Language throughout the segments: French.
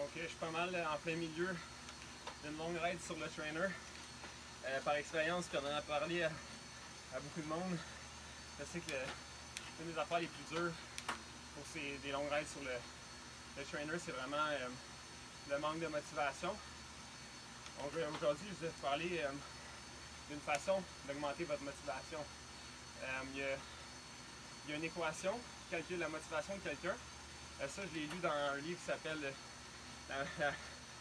Donc je suis pas mal en plein milieu d'une longue ride sur le trainer. Par expérience, puis on en a parlé à beaucoup de monde. Je sais que une des affaires les plus dures pour des longues rides sur le trainer, c'est vraiment le manque de motivation. Donc aujourd'hui, je vais vous parler d'une façon d'augmenter votre motivation. Il y a une équation qui calcule la motivation de quelqu'un. Ça, je l'ai lu dans un livre qui s'appelle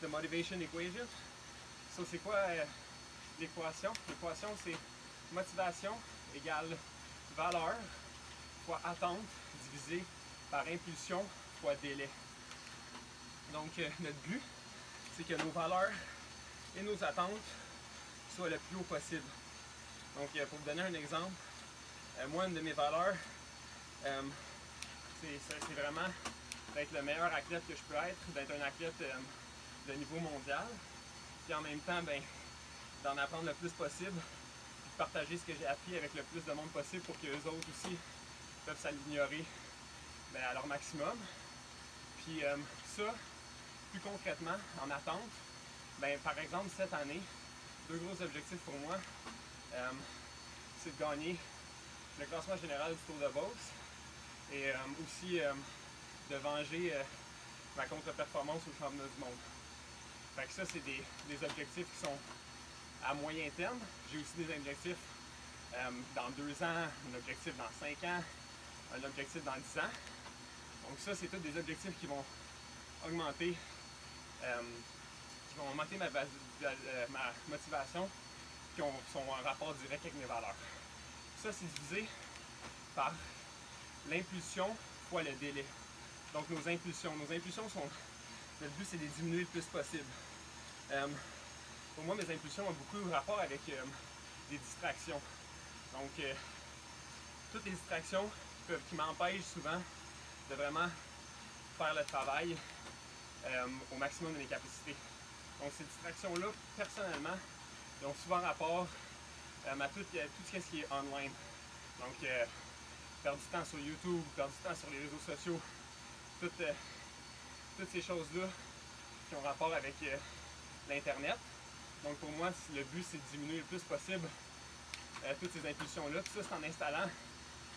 The Motivation Equation. Ça, c'est quoi l'équation? L'équation, c'est motivation égale valeur fois attente divisé par impulsion fois délai. Donc, notre but, c'est que nos valeurs et nos attentes soient le plus haut possible. Donc, pour vous donner un exemple, moi, une de mes valeurs, c'est vraiment d'être le meilleur athlète que je peux être, d'être un athlète de niveau mondial, puis en même temps, d'en apprendre le plus possible, puis de partager ce que j'ai appris avec le plus de monde possible pour que les autres aussi peuvent s'améliorer à leur maximum. Puis ça, plus concrètement, en attente, par exemple, cette année, deux gros objectifs pour moi, c'est de gagner le classement général du Tour de Beauce et aussi de venger ma contre-performance au championnat du monde. Fait que ça, c'est des objectifs qui sont à moyen terme. J'ai aussi des objectifs dans 2 ans, un objectif dans 5 ans, un objectif dans 10 ans. Donc ça, c'est tous des objectifs qui vont augmenter, ma motivation, qui sont en rapport direct avec mes valeurs. Ça, c'est divisé par l'impulsion fois le délai. Donc nos impulsions sont, notre but, c'est de les diminuer le plus possible. Pour moi, mes impulsions ont beaucoup de rapport avec des distractions. Donc, toutes les distractions qui m'empêchent souvent de vraiment faire le travail au maximum de mes capacités. Donc, ces distractions-là, personnellement, ils ont souvent rapport à tout ce qui est online. Donc, perdre du temps sur YouTube, perdre du temps sur les réseaux sociaux, toutes ces choses-là qui ont rapport avec l'Internet. Donc pour moi, le but, c'est de diminuer le plus possible toutes ces impulsions-là. Puis ça, c'est en installant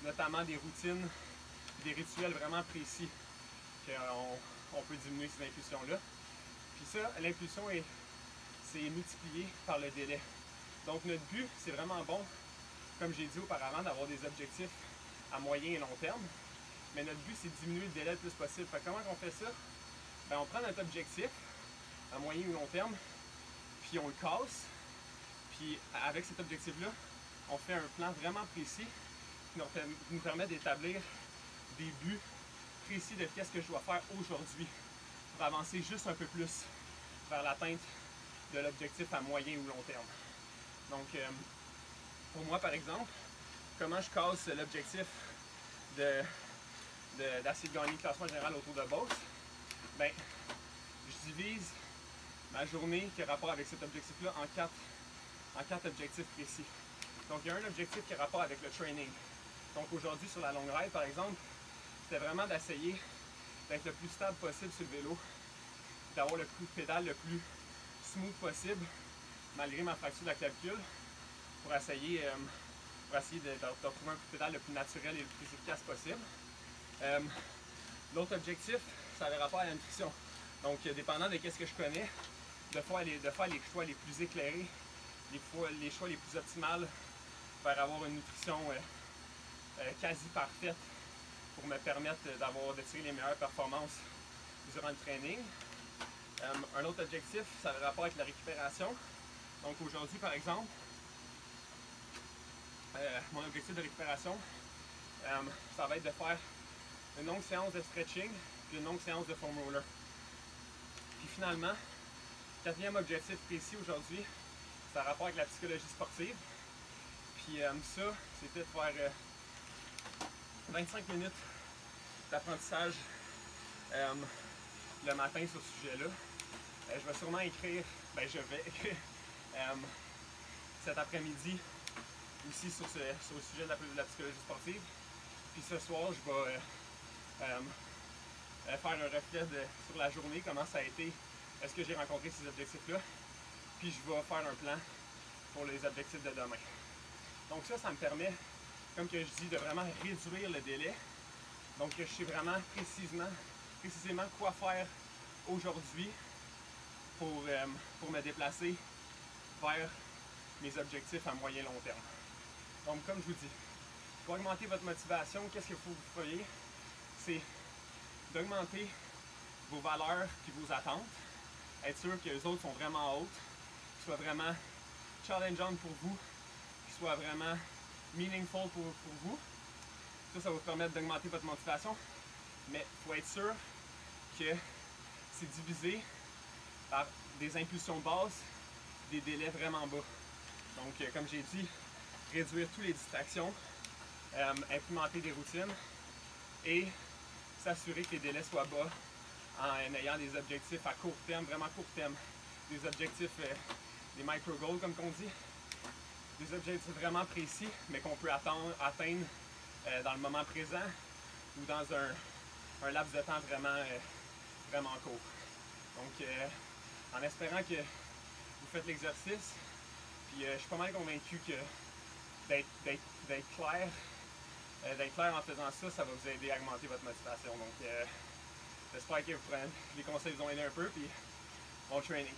notamment des routines, des rituels vraiment précis qu'on peut diminuer ces impulsions-là. Puis ça, l'impulsion, c'est multiplié par le délai. Donc notre but, c'est vraiment bon, comme j'ai dit auparavant, d'avoir des objectifs à moyen et long terme. Mais notre but, c'est de diminuer le délai le plus possible. Fait que comment on fait ça? On prend notre objectif à moyen ou long terme, puis on le casse. Puis avec cet objectif-là, on fait un plan vraiment précis qui nous permet d'établir des buts précis de qu'est-ce que je dois faire aujourd'hui pour avancer juste un peu plus vers l'atteinte de l'objectif à moyen ou long terme. Donc, pour moi, par exemple, comment je casse l'objectif d'essayer de gagner le classement général autour de Beauce? Je divise ma journée qui a rapport avec cet objectif-là en quatre objectifs précis. Donc, il y a un objectif qui a rapport avec le training. Donc, aujourd'hui, sur la longue ride, par exemple, c'était vraiment d'essayer d'être le plus stable possible sur le vélo, d'avoir le coup de pédale le plus smooth possible, malgré ma fracture de la clavicule, pour essayer de retrouver un coup de pédale le plus naturel et le plus efficace possible. L'autre objectif, ça avait rapport à la nutrition. Donc, dépendant de ce que je connais, de faire les choix les plus éclairés, les choix les plus optimales, pour avoir une nutrition quasi parfaite pour me permettre de tirer les meilleures performances durant le training. Un autre objectif, ça avait rapport avec la récupération. Donc aujourd'hui, par exemple, mon objectif de récupération, ça va être de faire une longue séance de stretching puis une longue séance de foam roller. Puis finalement, quatrième objectif précis aujourd'hui, ça a rapport avec la psychologie sportive. Puis ça, c'était de faire 25 minutes d'apprentissage le matin sur ce sujet-là. Je vais sûrement écrire, cet après-midi aussi sur le sujet de la psychologie sportive. Puis ce soir, je vais faire un reflet sur la journée, comment ça a été, est-ce que j'ai rencontré ces objectifs-là, puis je vais faire un plan pour les objectifs de demain. Donc ça me permet, comme que je dis, de vraiment réduire le délai. Donc je sais vraiment précisément quoi faire aujourd'hui pour me déplacer vers mes objectifs à moyen long terme. Donc comme je vous dis, pour augmenter votre motivation, qu'est-ce qu'il faut que vous fassiez? C'est d'augmenter vos valeurs et vos attentes, être sûr que les autres sont vraiment hautes, qu'ils soient vraiment challengeantes pour vous, qu'ils soient vraiment meaningful pour vous. Ça va vous permettre d'augmenter votre motivation, mais il faut être sûr que c'est divisé par des impulsions basses, des délais vraiment bas. Donc, comme j'ai dit, réduire toutes les distractions, implémenter des routines et s'assurer que les délais soient bas en ayant des objectifs à court terme, vraiment court terme. Des objectifs, des micro-goals comme qu'on dit. Des objectifs vraiment précis, mais qu'on peut atteindre dans le moment présent ou dans un laps de temps vraiment court. Donc, en espérant que vous faites l'exercice, puis je suis pas mal convaincu que d'être clair en faisant ça, ça va vous aider à augmenter votre motivation. Donc, j'espère que les conseils vous ont aidé un peu, puis bon training.